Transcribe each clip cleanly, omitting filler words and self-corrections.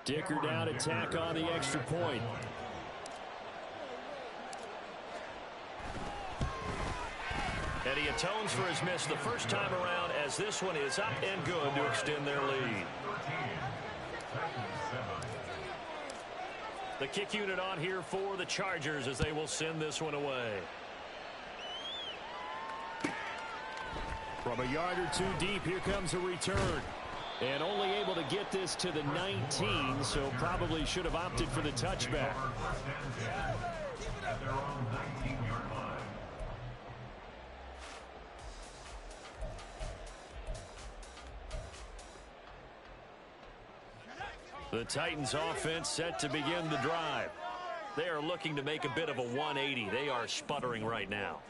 Dicker down to tack on the extra point. And he atones for his miss the first time around, as this one is up and good to extend their lead. The kick unit on here for the Chargers as they will send this one away. From a yard or two deep, here comes a return. And only able to get this to the 19, so probably should have opted for the touchback. At their own 19-yard line. The Titans offense set to begin the drive. They are looking to make a bit of a 180. They are sputtering right now.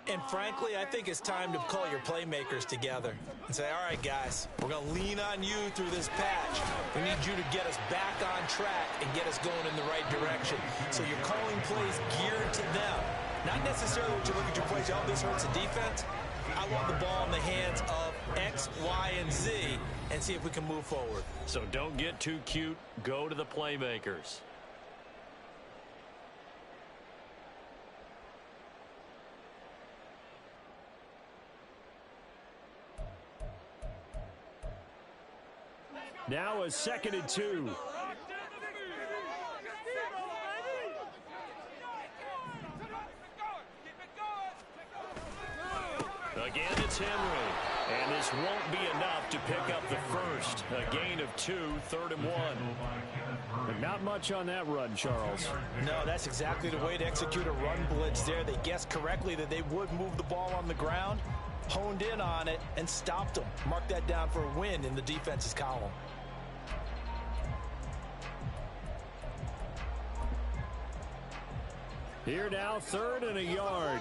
And frankly, I think it's time to call your playmakers together and say, all right, guys, we're going to lean on you through this patch. We need you to get us back on track and get us going in the right direction. So you're calling plays geared to them. Not necessarily what you look at your plays, oh, this hurts the defense. I want the ball in the hands of X, Y, and Z and see if we can move forward. So don't get too cute. Go to the playmakers. Now a 2nd and 2. Again, it's Henry. And this won't be enough to pick up the first. A gain of 2, 3rd and 1. But not much on that run, Charles. No, that's exactly the way to execute a run blitz there. They guessed correctly that they would move the ball on the ground, honed in on it, and stopped them. Mark that down for a win in the defense's column. Here now, 3rd and a yard.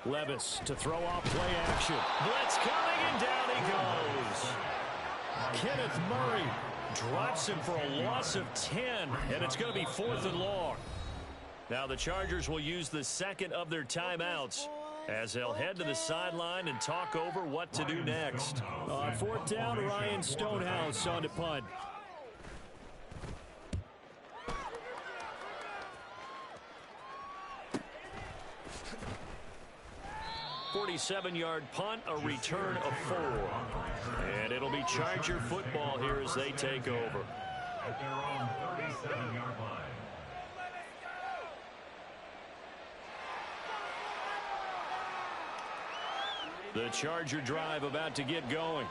Levis to throw off play action. Blitz coming, and down he goes. Kenneth Murray drops him for a loss of 10, and it's going to be 4th and long. Now the Chargers will use the second of their timeouts as they'll head to the sideline and talk over what to do next. On 4th down, Ryan Stonehouse on to punt. 47-yard punt, a return of 4. And it'll be Charger football here as they take over. At their own 37-yard line. The Charger drive about to get going.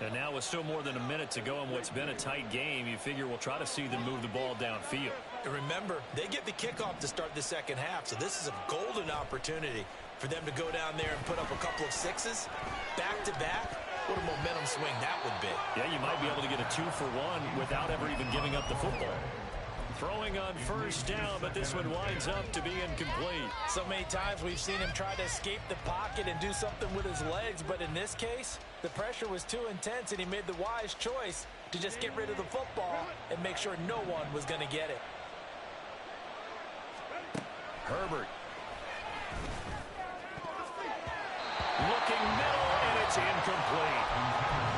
And now with still more than a minute to go in what's been a tight game, you figure we'll try to see them move the ball downfield. And remember, they get the kickoff to start the second half, so this is a golden opportunity for them to go down there and put up a couple of sixes back-to-back. What a momentum swing that would be. Yeah, you might be able to get a 2-for-1 without ever even giving up the football. Throwing on 1st down, but this one winds up to be incomplete. So many times we've seen him try to escape the pocket and do something with his legs, but in this case, the pressure was too intense, and he made the wise choice to just get rid of the football and make sure no one was going to get it. Herbert. Looking middle, and it's incomplete.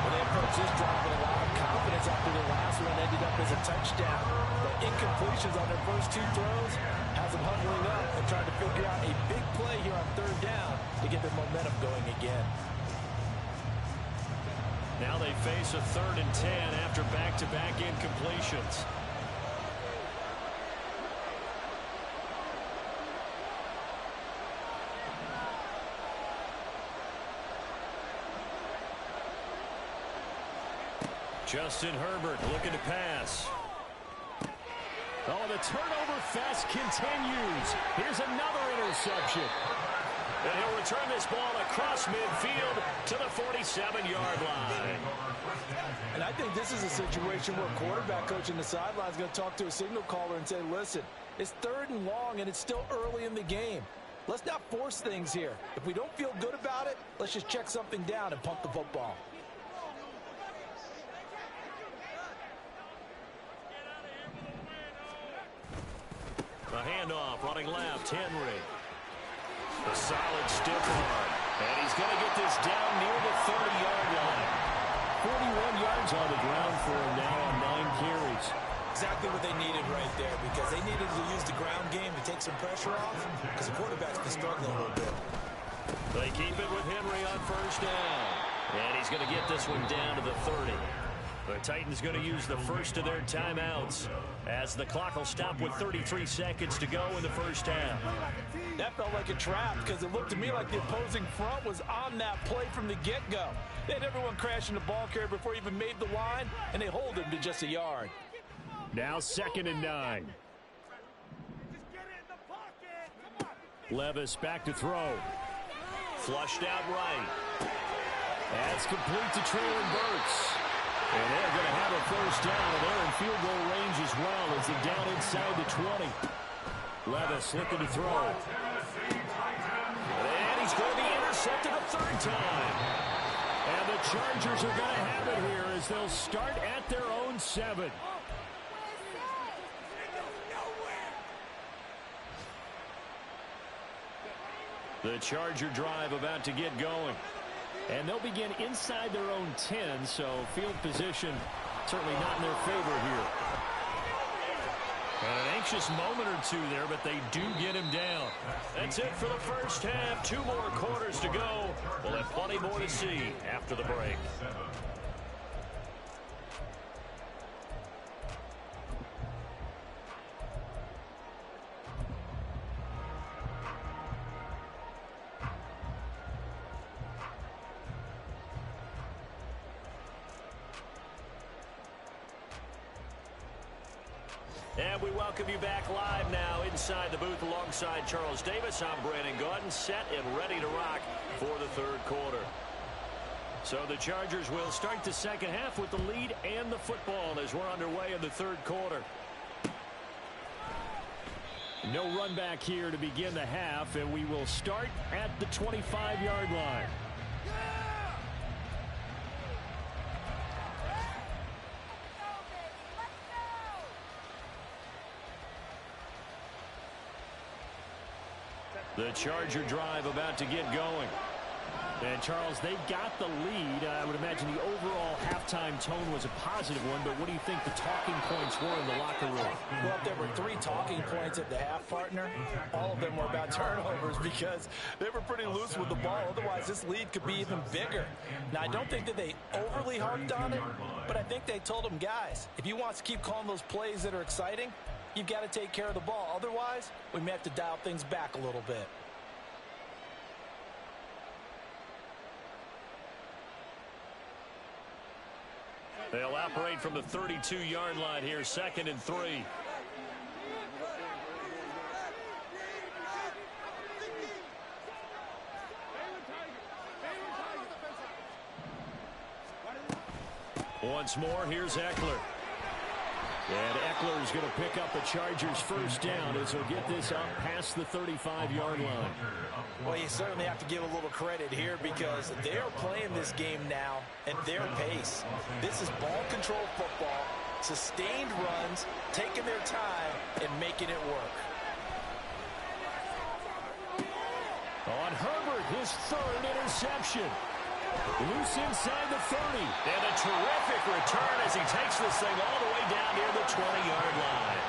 Well, they approached this drive with a lot of confidence after the last one ended up as a touchdown. The incompletions on their first 2 throws has them huddling up and trying to figure out a big play here on 3rd down to get their momentum going again. Now they face a 3rd and 10 after back-to-back incompletions. Justin Herbert looking to pass. Oh, the turnover fest continues. Here's another interception. And he'll return this ball across midfield to the 47-yard line. And I think this is a situation where quarterback coach in the sideline is going to talk to a signal caller and say, listen, it's 3rd and long and it's still early in the game. Let's not force things here. If we don't feel good about it, let's just check something down and pump the football. A handoff running left, Henry. A solid stiff arm. And he's going to get this down near the 30-yard line. 41 yards on the ground for him now on 9 carries. Exactly what they needed right there, because they needed to use the ground game to take some pressure off, because the quarterback's been struggling a little bit. They keep it with Henry on first down. And he's going to get this one down to the 30. The Titans going to use the first of their timeouts as the clock will stop with 33 seconds to go in the first half. That felt like a trap, because it looked to me like the opposing front was on that play from the get-go. They had everyone crashing the ball carrier before he even made the line, and they hold him to just a yard. Now 2nd and 9. Levis back to throw. Flushed out right. That's complete to Traylon Burks. And they're going to have a first down, and they're in field goal range as well as they're down inside the 20. Levis looking to throw. And he's going to be intercepted a 3rd time. And the Chargers are going to have it here as they'll start at their own 7. The Charger drive about to get going. And they'll begin inside their own 10, so field position certainly not in their favor here. An anxious moment or two there, but they do get him down. That's it for the first half. 2 more quarters to go. We'll have plenty more to see after the break. And we welcome you back live now inside the booth alongside Charles Davis. I'm Brandon Gaudin, set and ready to rock for the 3rd quarter. So the Chargers will start the second half with the lead and the football as we're underway in the 3rd quarter. No run back here to begin the half, and we will start at the 25-yard line. The Charger drive about to get going. And, Charles, they got the lead. I would imagine the overall halftime tone was a positive one, but what do you think the talking points were in the locker room? Well, if there were 3 talking points at the half, partner, all of them were about turnovers because they were pretty loose with the ball. Otherwise, this lead could be even bigger. Now, I don't think that they overly harped on it, but I think they told them, guys, if you want to keep calling those plays that are exciting, you've got to take care of the ball. Otherwise, we may have to dial things back a little bit. They'll operate from the 32-yard line here, 2nd and 3. Once more, here's Eckler. And Eckler is going to pick up the Chargers' first down as he'll get this up past the 35-yard line. Well, you certainly have to give a little credit here because they're playing this game now at their pace. This is ball control football, sustained runs, taking their time, and making it work. On Herbert, his 3rd interception. Loose inside the 30. And a terrific return as he takes this thing all the way down near the 20-yard line.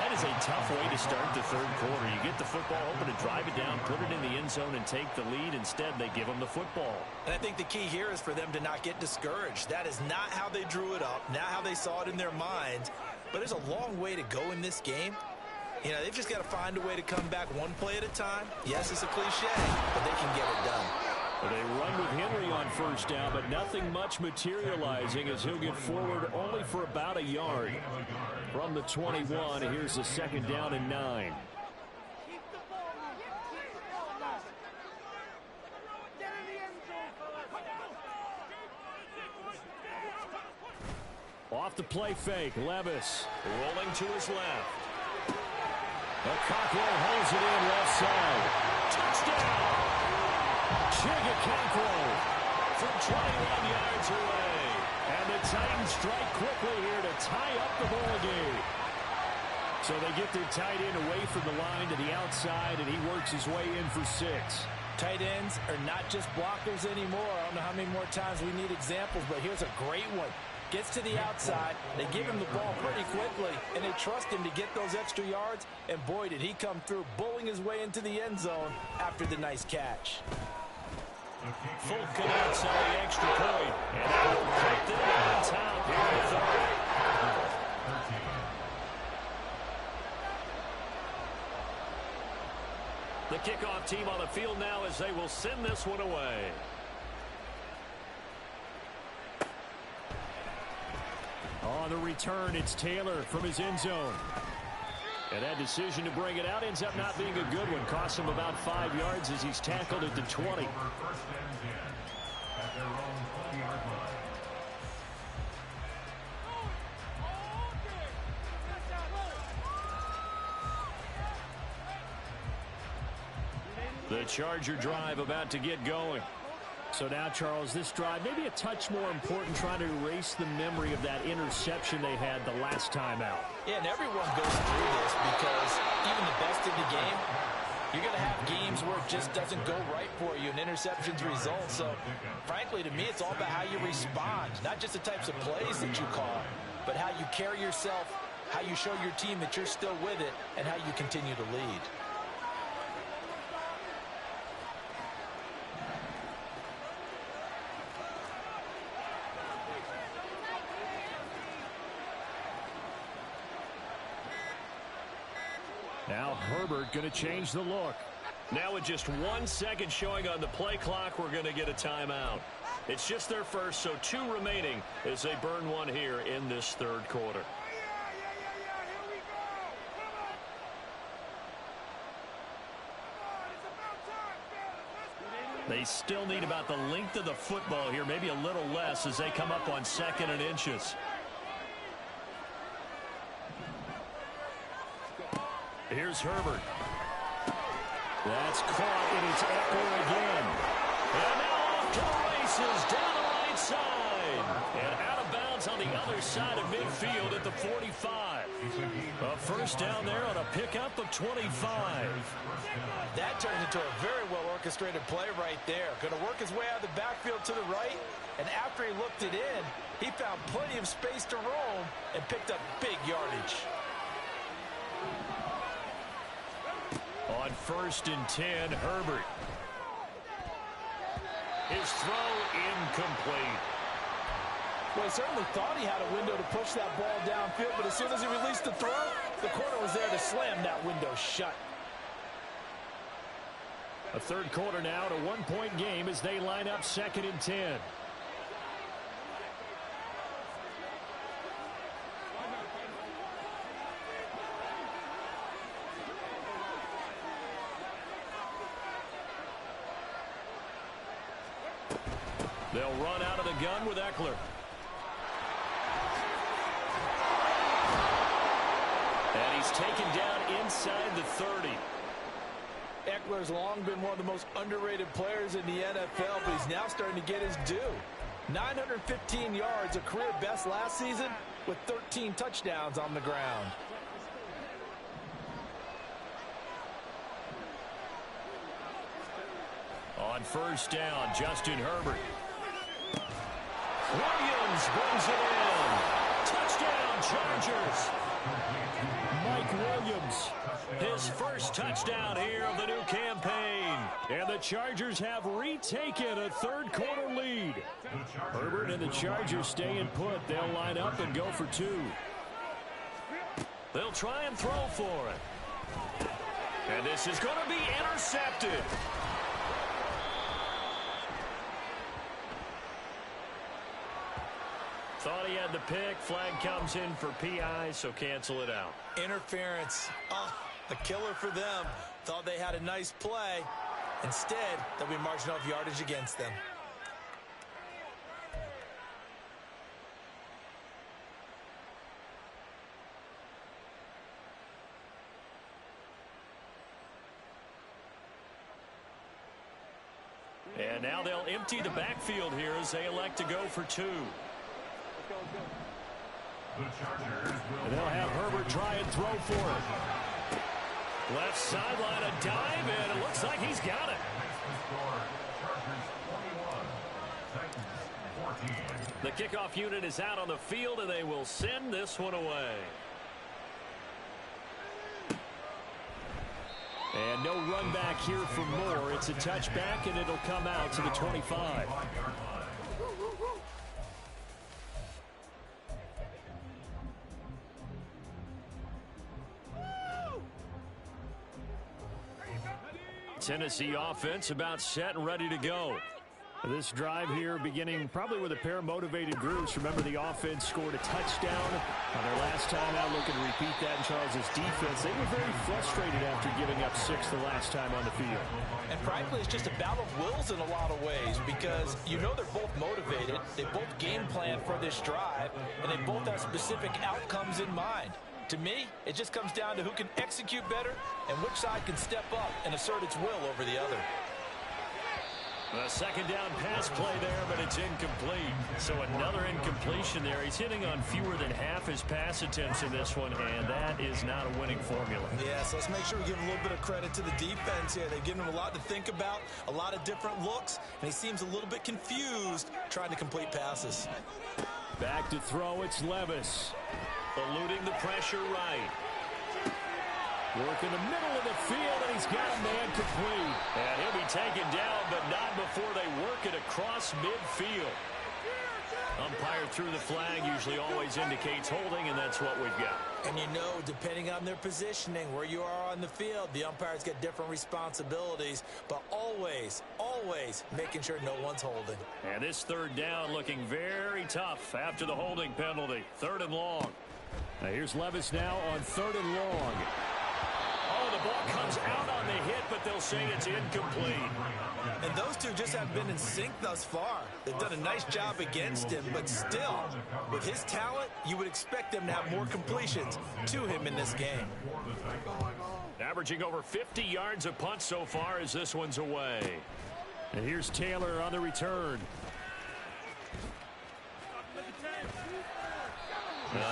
That is a tough way to start the 3rd quarter. You get the football, hoping to drive it down, put it in the end zone, and take the lead. Instead, they give them the football. And I think the key here is for them to not get discouraged. That is not how they drew it up, not how they saw it in their minds. But there's a long way to go in this game. You know, they've just got to find a way to come back one play at a time. Yes, it's a cliche, but they can get it done. They run with Henry on first down, but nothing much materializing as he'll get forward only for about a yard. From the 21, here's the 2nd down and 9. Off the play fake, Levis rolling to his left. Cockrell holds it in left side. Touchdown! Chigga from 21 yards away. And the Titans strike quickly here to tie up the ball game. So they get their tight end away from the line to the outside, and he works his way in for 6. Tight ends are not just blockers anymore. I don't know how many more times we need examples, but here's a great one. Gets to the outside, they give him the ball pretty quickly, and they trust him to get those extra yards, and boy, did he come through, bowling his way into the end zone after the nice catch. Full connects on the extra point, and that will put them on top here in the third. The kickoff team on the field now as they will send this one away. On the return, it's Taylor from his end zone. And that decision to bring it out ends up not being a good one. Costs him about 5 yards as he's tackled at the 20. The Charger drive about to get going. So now, Charles, this drive maybe a touch more important, trying to erase the memory of that interception they had the last time out. Yeah, and everyone goes through this because even the best in the game, you're going to have games where it just doesn't go right for you and interceptions result. So, frankly, to me, it's all about how you respond, not just the types of plays that you call, but how you carry yourself, how you show your team that you're still with it, and how you continue to lead. Now Herbert going to change the look. Now with just 1 second showing on the play clock, we're going to get a timeout. It's just their first, so 2 remaining as they burn one here in this third quarter. They still need about the length of the football here, maybe a little less as they come up on 2nd and inches. Here's Herbert. That's caught, and it's Eckler again. And now off to the races, down the right side. And out of bounds on the other side of midfield at the 45. A first down there on a pickup of 25. That turns into a very well-orchestrated play right there. Going to work his way out of the backfield to the right, and after he looked it in, he found plenty of space to roam and picked up big yardage. On 1st and 10, Herbert. His throw incomplete. Well, he certainly thought he had a window to push that ball downfield, but as soon as he released the throw, the corner was there to slam that window shut. A third quarter now at a 1-point game as they line up 2nd and 10. They'll run out of the gun with Eckler. And he's taken down inside the 30. Eckler's long been one of the most underrated players in the NFL, but he's now starting to get his due. 915 yards, a career best last season, with 13 touchdowns on the ground. On 1st down, Justin Herbert. Williams brings it in. Touchdown, Chargers. Mike Williams, his first touchdown here of the new campaign. And the Chargers have retaken a third quarter lead. Herbert and the Chargers staying put. They'll line up and go for 2. They'll try and throw for it. And this is going to be intercepted. Thought he had the pick. Flag comes in for PI, so cancel it out. Interference. Oh, a killer for them. Thought they had a nice play. Instead, they'll be marching off yardage against them. And now they'll empty the backfield here as they elect to go for 2. And they'll have Herbert try and throw for it. Left sideline, a dive, and it looks like he's got it. The kickoff unit is out on the field, and they will send this one away. And no run back here for more. It's a touchback, and it'll come out to the 25. Tennessee offense about set and ready to go. This drive here beginning probably with a pair of motivated groups. Remember, the offense scored a touchdown on their last time out. Looking to repeat that in Charles's defense. They were very frustrated after giving up 6 the last time on the field. And frankly, it's just a battle of wills in a lot of ways, because you know they're both motivated. They both game plan for this drive, and they both have specific outcomes in mind. To me, it just comes down to who can execute better and which side can step up and assert its will over the other. A second down pass play there, but it's incomplete. So another incompletion there. He's hitting on fewer than half his pass attempts in this one, and that is not a winning formula. Yeah, so let's make sure we give a little bit of credit to the defense here. They've given him a lot to think about, a lot of different looks, and he seems a little bit confused trying to complete passes. Back to throw, it's Levis. Eluding the pressure right. Work in the middle of the field, and he's got a man complete. And he'll be taken down, but not before they work it across midfield. Umpire threw the flag, usually always indicates holding, and that's what we've got. And you know, depending on their positioning, where you are on the field, the umpires get different responsibilities, but always, always making sure no one's holding. And this third down looking very tough after the holding penalty. 3rd and long. Now here's Levis now on 3rd and long. Oh, the ball comes out on the hit, but they'll say it's incomplete. And those two just haven't been in sync thus far. They've done a nice job against him, but still, with his talent, you would expect them to have more completions to him in this game. Averaging over 50 yards a punt so far as this one's away. And here's Taylor on the return.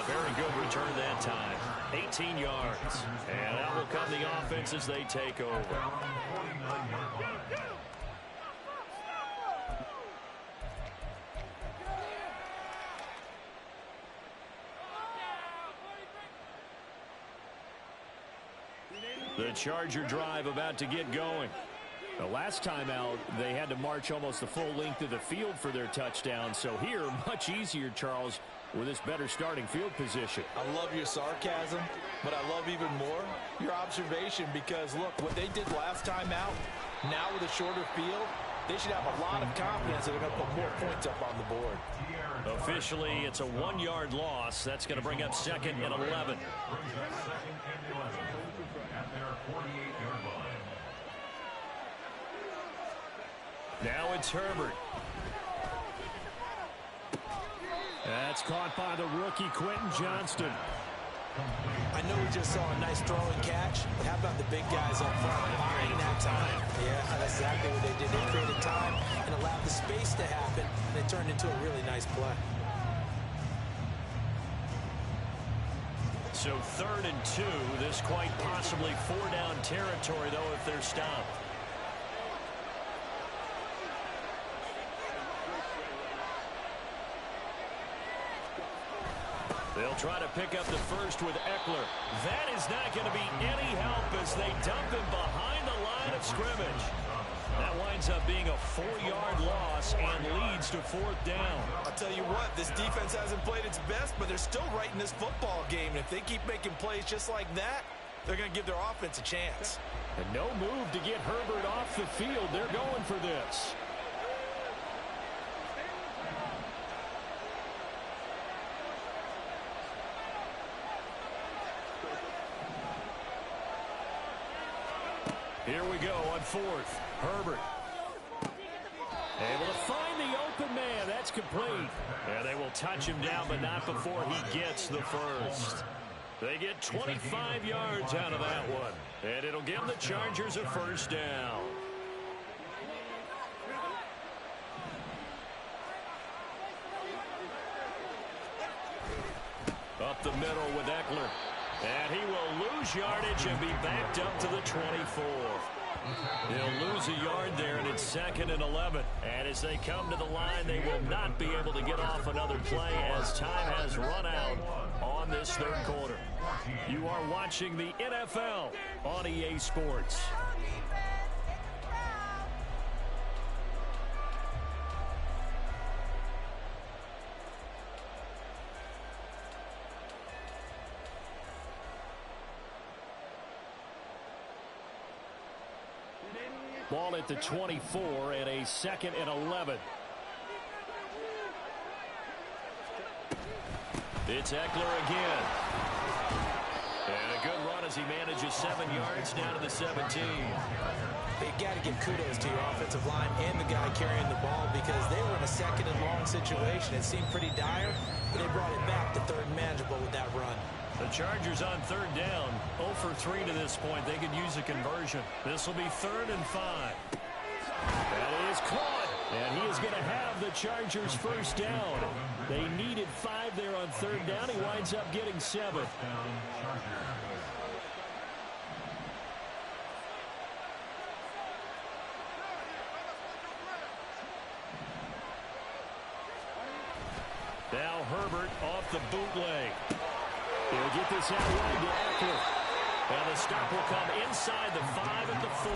Very good return that time. 18 yards. And out will come the offense as they take over. The Charger drive about to get going. The last time out, they had to march almost the full length of the field for their touchdown. So here, much easier, Charles, with this better starting field position. I love your sarcasm, but I love even more your observation, because, look, what they did last time out, now with a shorter field, they should have a lot of confidence that they're going to put more points up on the board. Officially, it's a 1-yard loss. That's going to bring up 2nd and 11. Now it's Herbert. That's caught by the rookie Quentin Johnston. I know we just saw a nice throw and catch, but how about the big guys up front buying that time? Yeah, that's exactly what they did. They created time and allowed the space to happen, and it turned into a really nice play. So 3rd and 2. This quite possibly 4-down territory, though, if they're stopped. They'll try to pick up the first with Eckler. That is not going to be any help as they dump him behind the line of scrimmage. That winds up being a 4-yard loss and leads to 4th down. I'll tell you what, this defense hasn't played its best, but they're still right in this football game. And if they keep making plays just like that, they're going to give their offense a chance. And no move to get Herbert off the field. They're going for this. Here we go on 4th. Herbert. Able to find the open man. That's complete. And they will touch him down, but not before he gets the first. They get 25 yards out of that one. And it'll give the Chargers a 1st down. Up the middle with Eckler. And he will lose yardage and be backed up to the 24. They'll lose a yard there, and it's 2nd and 11. And as they come to the line, they will not be able to get off another play as time has run out on this third quarter. You are watching the NFL on EA Sports. Ball at the 24 and a 2nd and 11. It's Eckler again. And a good run as he manages 7 yards down to the 17. You got to give kudos to your offensive line and the guy carrying the ball because they were in a 2nd and long situation. It seemed pretty dire, but they brought it back to 3rd and manageable with that run. The Chargers on 3rd down. 0 for 3 to this point. They could use a conversion. This will be 3rd and 5. That is caught. And he is going to have the Chargers first down. They needed 5 there on 3rd down. He winds up getting 7. Now Herbert off the bootleg. He'll get this out wide to Eckler. And the stop will come inside the 5 at the 4.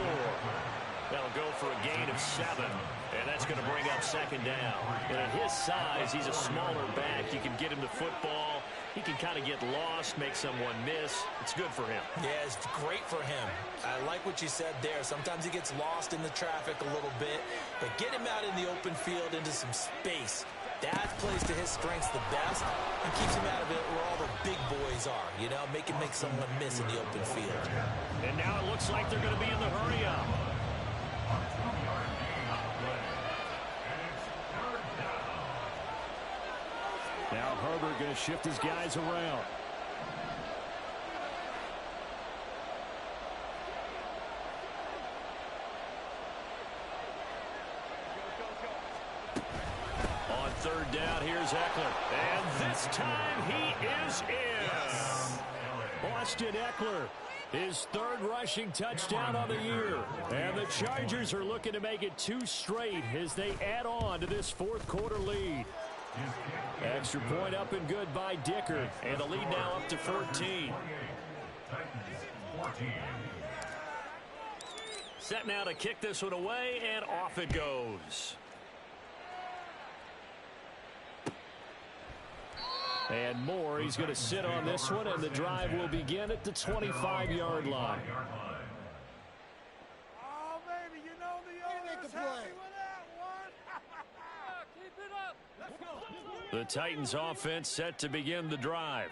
That'll go for a gain of 7. And that's going to bring up 2nd down. And at his size, he's a smaller back. You can get him the football. He can kind of get lost, make someone miss. It's good for him. Yeah, it's great for him. I like what you said there. Sometimes he gets lost in the traffic a little bit. But get him out in the open field into some space. That plays to his strengths the best and keeps him out of it where all the big boys are, you know, make someone miss in the open field. And now it looks like they're going to be in the hurry-up. Now Herbert going to shift his guys around. On 3rd down, here's Eckler. And this time he is in. Austin Eckler, his 3rd rushing touchdown on the year. And the Chargers are looking to make it 2 straight as they add on to this 4th quarter lead. Extra point up and good by Dicker. And the lead now up to 14. Set now to kick this one away, and off it goes. And Moore, he's going to sit on this one, and the drive will begin at the 25-yard line. Oh, baby, you know the owner's happy with that one. Keep it up. Let's go. The Titans offense set to begin the drive.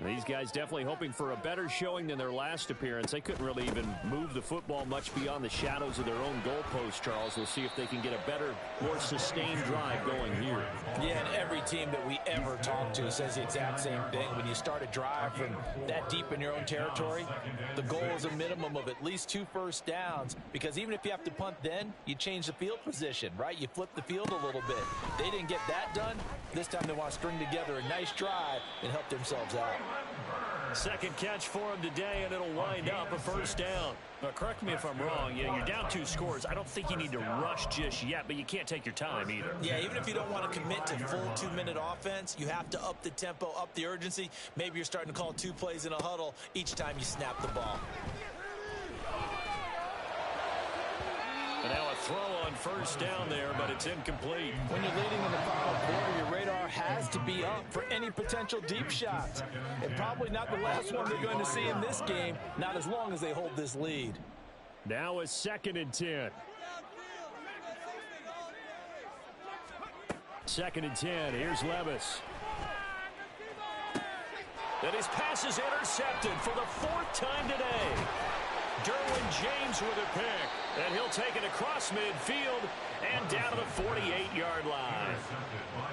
These guys definitely hoping for a better showing than their last appearance. They couldn't really even move the football much beyond the shadows of their own goalpost, Charles. We'll see if they can get a better, more sustained drive going here. Yeah, and every team that we ever talk to says the exact same thing. When you start a drive from that deep in your own territory, the goal is a minimum of at least 2 first downs, because even if you have to punt then, you change the field position, right? You flip the field a little bit. They didn't get that done. This time they want to string together a nice drive and help themselves out. 2nd catch for him today, and it'll wind up a first down. Now, correct me if I'm wrong. You know, you're down 2 scores. I don't think you need to rush just yet, but you can't take your time either. Yeah, even if you don't want to commit to full 2-minute offense, you have to up the tempo, up the urgency. Maybe you're starting to call 2 plays in a huddle each time you snap the ball. And now a throw on first down there, but it's incomplete. When you're leading in the final quarter, your radar has to be up for any potential deep shots. And probably not the last one they're going to see in this game, not as long as they hold this lead. Now a 2nd and 10. 2nd and 10. Here's Levis. And his pass is intercepted for the 4th time today. Derwin James with a pick, and he'll take it across midfield and down to the 48-yard line.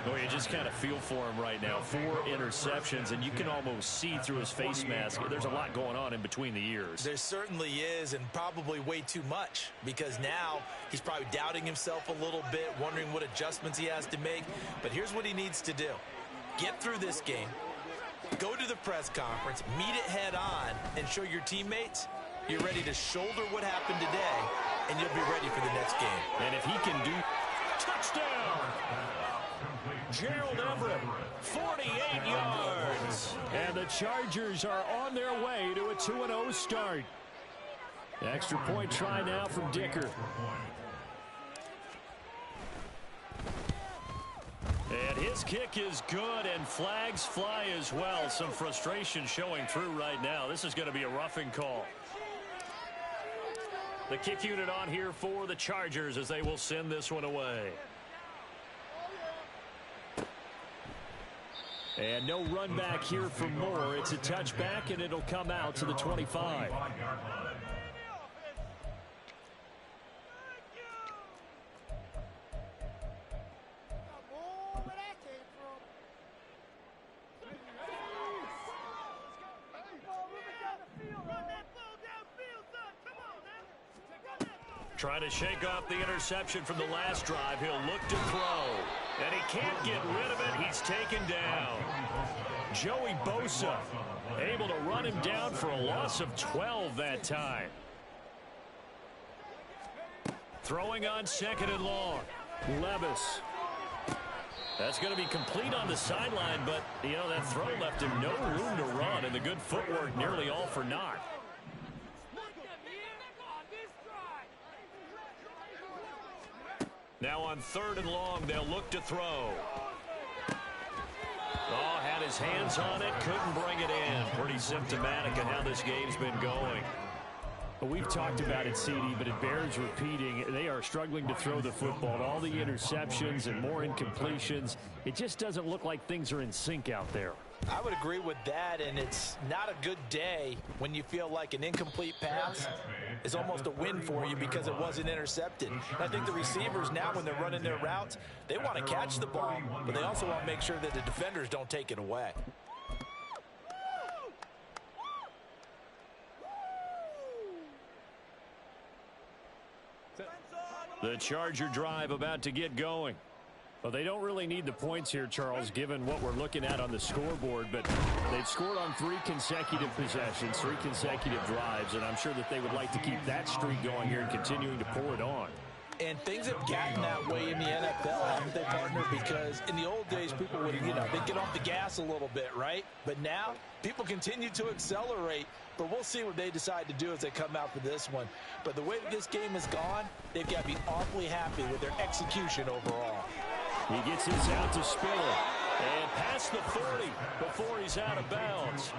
Boy, you just kind of feel for him right now. 4 interceptions, and you can almost see through his face mask. There's a lot going on in between the ears. There certainly is, and probably way too much, because now he's probably doubting himself a little bit, wondering what adjustments he has to make. But here's what he needs to do. Get through this game, go to the press conference, meet it head on, and show your teammates you're ready to shoulder what happened today, and you'll be ready for the next game. And if he can do... Touchdown! Gerald Everett, 48 yards. And the Chargers are on their way to a 2-0 start. Extra point try now from Dicker. And his kick is good, and flags fly as well. Some frustration showing through right now. This is going to be a roughing call. The kick unit on here for the Chargers as they will send this one away. And no run back here for Moore. It's a touchback, and it'll come out to the 25. Trying to shake off the interception from the last drive. He'll look to throw. And he can't get rid of it. He's taken down. Joey Bosa able to run him down for a loss of 12 that time. Throwing on 2nd and long. Levis. That's going to be complete on the sideline, but, you know, that throw left him no room to run, and the good footwork nearly all for naught. Now on 3rd and long, they'll look to throw. Oh, had his hands on it, couldn't bring it in. Pretty symptomatic of how this game's been going. Well, we've talked about it, CD, but it bears repeating. They are struggling to throw the football. All the interceptions and more incompletions. It just doesn't look like things are in sync out there. I would agree with that, and it's not a good day when you feel like an incomplete pass is almost a win for you because it wasn't intercepted. And I think the receivers now, when they're running their routes, they want to catch the ball, but they also want to make sure that the defenders don't take it away. The Charger drive about to get going. Well, they don't really need the points here, Charles, given what we're looking at on the scoreboard, but they've scored on 3 consecutive possessions, 3 consecutive drives, and I'm sure that they would like to keep that streak going here and continuing to pour it on. And things have gotten that way in the NFL, haven't they, partner? Because in the old days, people would, they'd get off the gas a little bit, right? But now, people continue to accelerate, but we'll see what they decide to do as they come out for this one. But the way that this game has gone, they've got to be awfully happy with their execution overall. He gets this out to Spiller. And past the 30 before he's out of bounds.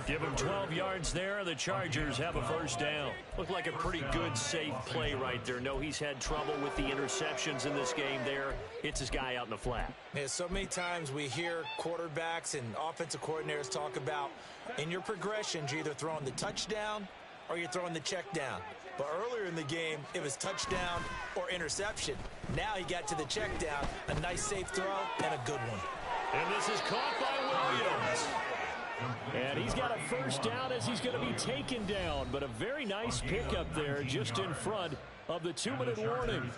Give him 12 yards there. The Chargers have a first down. Looked like a pretty good, safe play right there. No, he's had trouble with the interceptions in this game there. Hits his guy out in the flat. Yeah, so many times we hear quarterbacks and offensive coordinators talk about in your progressions, you're either throwing the touchdown or you're throwing the check down. But earlier in the game, it was touchdown or interception. Now he got to the check down, a nice safe throw, and a good one. And this is caught by Williams. And he's got a first down as he's going to be taken down. But a very nice pickup there just in front of the 2-minute warning.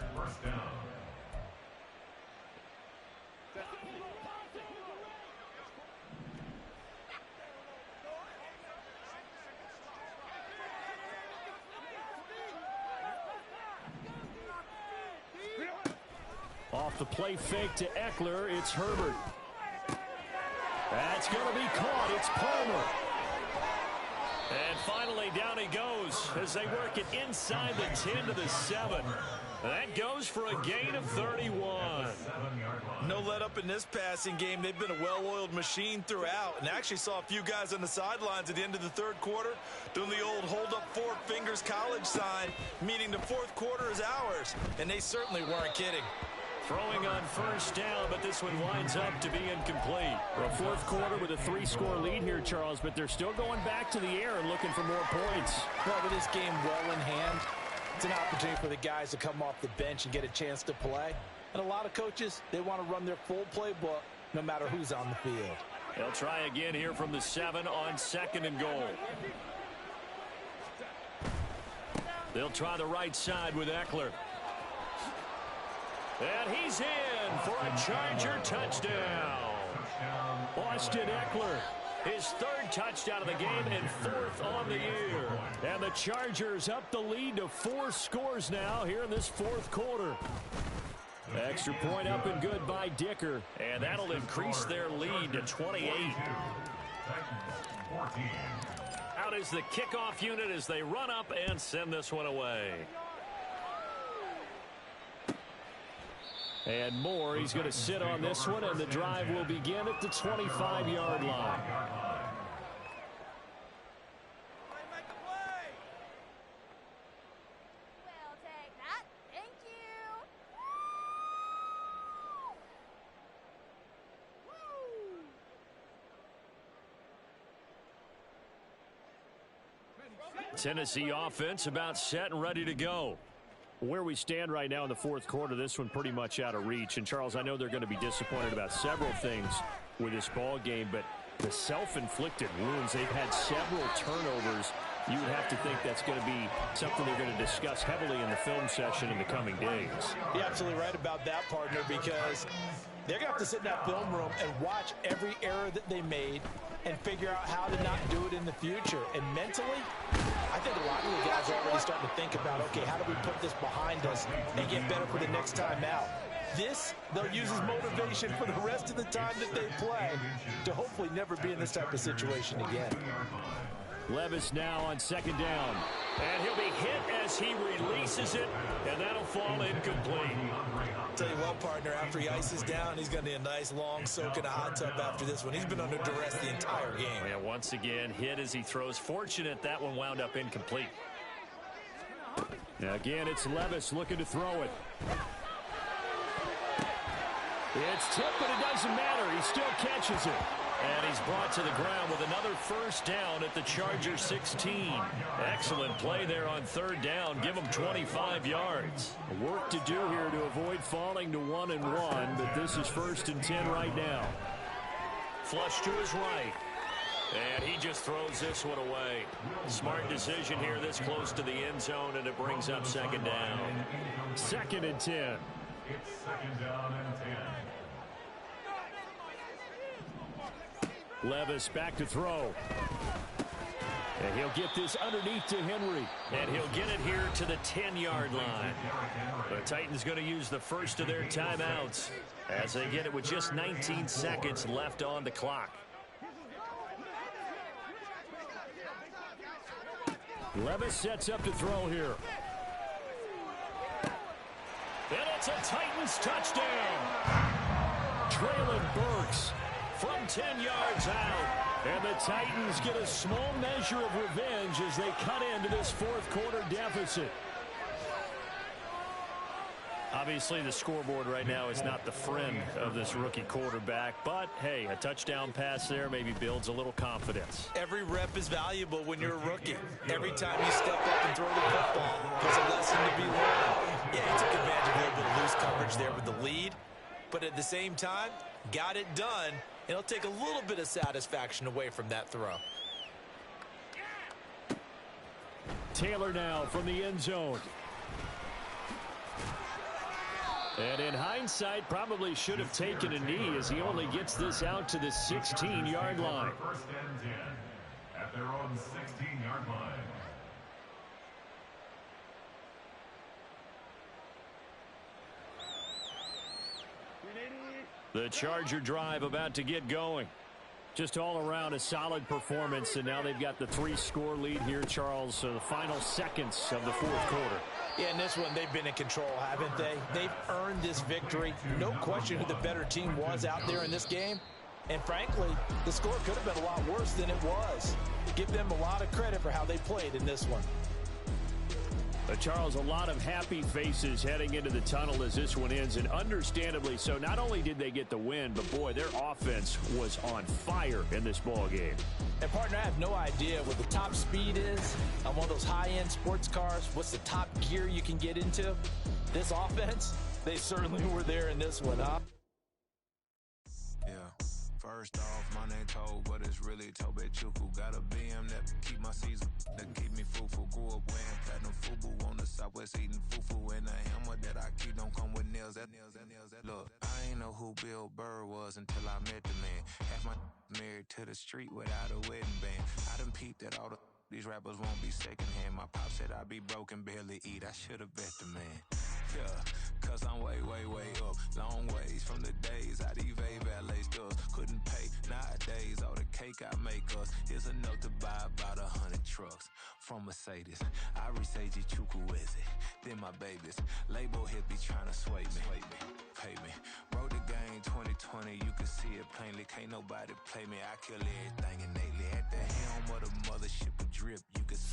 Off the play fake to Eckler, it's Herbert. That's going to be caught. It's Palmer. And finally, down he goes as they work it inside the 10 to the 7. That goes for a gain of 31. No let up in this passing game. They've been a well-oiled machine throughout. And actually saw a few guys on the sidelines at the end of the third quarter doing the old hold up 4 fingers college sign, meaning the fourth quarter is ours. And they certainly weren't kidding. Throwing on first down, but this one winds up to be incomplete. Well, fourth quarter with a 3-score lead here, Charles, but they're still going back to the air and looking for more points. Well, with this game well in hand, it's an opportunity for the guys to come off the bench and get a chance to play. And a lot of coaches, they want to run their full playbook no matter who's on the field. They'll try again here from the 7 on 2nd and goal. They'll try the right side with Eckler. And he's in for a Charger touchdown. Austin Eckler His third touchdown of the game and fourth on the year. And the Chargers up the lead to 4 scores now here in this fourth quarter. Extra point up and good by Dicker. And that'll increase their lead to 28. Out is the kickoff unit as they run up and send this one away. And Moore, he's going to sit on this one, and the drive will begin at the 25-yard line. We'll take that. Thank you. Tennessee offense about set and ready to go. Where we stand right now in the fourth quarter, this one pretty much out of reach. And, Charles, I know they're going to be disappointed about several things with this ball game, but the self-inflicted wounds, they've had several turnovers. You would have to think that's going to be something they're going to discuss heavily in the film session in the coming days. You're absolutely right about that, partner, because they're going to have to sit in that film room and watch every error that they made and figure out how to not do it in the future. And mentally, I think a lot of the guys are already starting to think about, okay, how do we put this behind us and get better for the next time out? This, they'll use as motivation for the rest of the time that they play to hopefully never be in this type of situation again. Levis now on second down. And he'll be hit as he releases it, and that'll fall incomplete. Tell you what, partner, after he ices down, he's going to need a nice long soak in a hot tub after this one. He's been under duress the entire game. And once again, hit as he throws. Fortunate that one wound up incomplete. Now again, it's Levis looking to throw it. It's tipped, but it doesn't matter. He still catches it. And he's brought to the ground with another first down at the Chargers 16. Excellent play there on third down. Give him 25 yards. Work to do here to avoid falling to 1-1, but this is 1st and 10 right now. Flush to his right. And he just throws this one away. Smart decision here this close to the end zone, and it brings up second down. 2nd and 10. It's second down and 10. Levis back to throw. And he'll get this underneath to Henry. And he'll get it here to the 10-yard line. The Titans going to use the first of their timeouts as they get it with just 19 seconds left on the clock. Levis sets up to throw here. And it's a Titans touchdown. Traylon Burks from 10 yards out. And the Titans get a small measure of revenge as they cut into this fourth quarter deficit. Obviously, the scoreboard right now is not the friend of this rookie quarterback. But, hey, a touchdown pass there maybe builds a little confidence. Every rep is valuable when you're a rookie. Every time you step up and throw the football, there's a lesson to be learned. Yeah, he took advantage of a little bit of loose coverage there with the lead. But at the same time, got it done. It'll take a little bit of satisfaction away from that throw. Taylor now from the end zone. And in hindsight, probably should have taken a knee as he only gets this out to the 16-yard line. First and 10 at their own 16-yard line. The Charger drive about to get going. Just all around a solid performance, and now they've got the 3-score lead here, Charles. So the final seconds of the fourth quarter. Yeah, in this one, they've been in control, haven't they? They've earned this victory. No question who the better team was out there in this game. And frankly, the score could have been a lot worse than it was. Give them a lot of credit for how they played in this one. Charles, a lot of happy faces heading into the tunnel as this one ends, and understandably so. Not only did they get the win, but boy, their offense was on fire in this ball game. And partner, I have no idea what the top speed is on one of those high-end sports cars. What's the top gear you can get into? This offense, they certainly were there in this one, huh? Yeah, First off, my name Toe, but it's really Tobe Chuku. Got a BM that keep my season, that keep me fufu. Grew up wearing platinum fubu on the southwest eating fufu. And the hammer that I keep don't come with nails. Look, I ain't know who Bill Burr was until I met the man. Half my married to the street without a wedding band. I done peeped that all these rappers won't be secondhand. My pop said I'd be broken, barely eat. I should've bet the man. Yeah, cause I'm way up. Long ways from the days I evade valet stores. Couldn't pay nowadays. All the cake I make us is enough to buy about 100 trucks from Mercedes. I resage Chukwueze, then my babies. Label hit be trying to sway me. Pay me. Wrote the game 2020, you can see it plainly. Can't nobody play me. I kill everything innately. At the helm of the mothership with drip, you can see